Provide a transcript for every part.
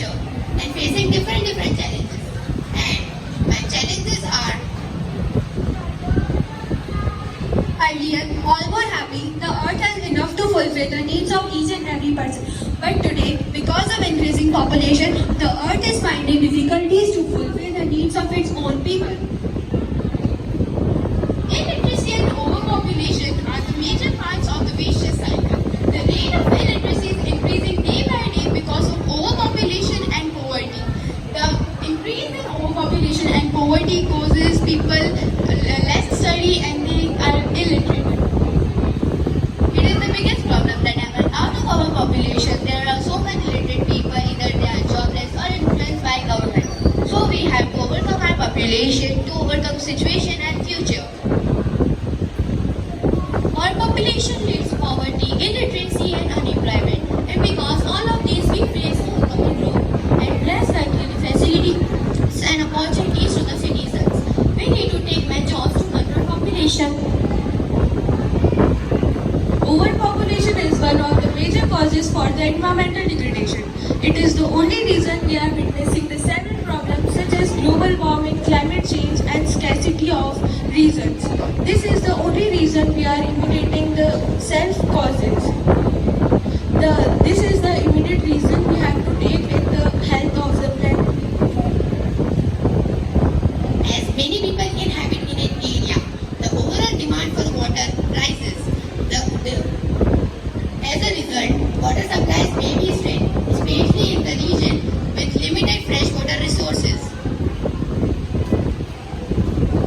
pressure and facing different challenges. And my challenges are Earlier, all were happy, the earth has enough to fulfill the needs of each and every person. But today, because of increasing population, the earth is finding difficulties to fulfill the needs of its own people. illiteracy and overpopulation are the major parts of the vicious cycle. The rate of illiteracy is increasing day by day because of overpopulation and poverty. The increase in overpopulation and poverty causes people less study and they are illiterate. It is the biggest problem that out of our population there are so many illiterate people, either they are jobless or influenced by government. So we have to overcome our population to overcome situation and future. Our population leads to poverty, illiteracy and unemployment, and because all of these we face common growth and less facilities and opportunities to the citizens. We need to take measures to control population. Overpopulation is one of the major causes for the environmental degradation. It is the only reason we are witnessing the several problems such as global warming, climate change and scarcity of reasons. This is the only reason we are eliminating the self-causes. This is the immediate reason we have to take in the health of the planet. As many people inhabit in an area, the overall demand for water rises. As a result, water supplies may be strained, especially in the region with limited freshwater resources.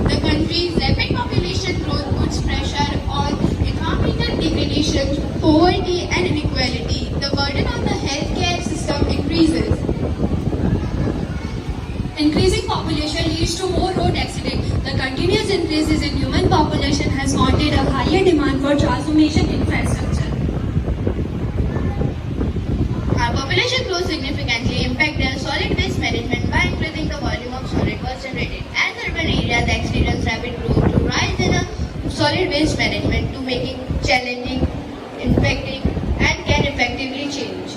The country's rapid population growth puts pressure on environmental degradation, poverty and inequality. The burden on the healthcare system increases. Increasing population leads to more road accidents. The continuous increases in human population has wanted a higher demand for transformation infrastructure. Our population growth significantly impacts their solid waste management by increasing the volume of solid waste generated. As urban areas experience rapid growth, to rise in a solid waste management to making challenging, impacting, and can effectively change.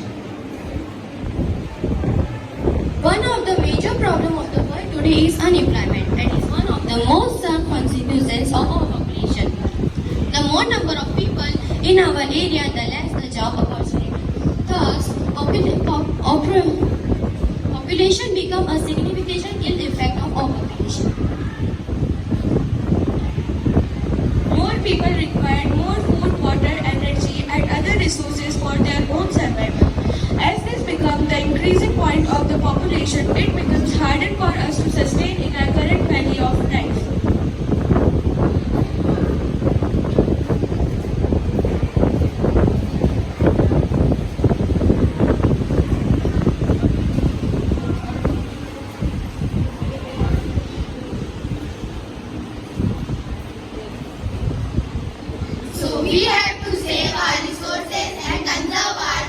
One of the major problems of the world today is unemployment. That is one of the most consequences of our population. The more number of people in our area, the less the job opportunity. Thus, population become a significant ill effect of our population. More people require more food, water, energy, and other resources for their own survival. As this becomes the increasing point of the population, it becomes harder for us to sustain in our current value of life. So we have to save our resources and conserve our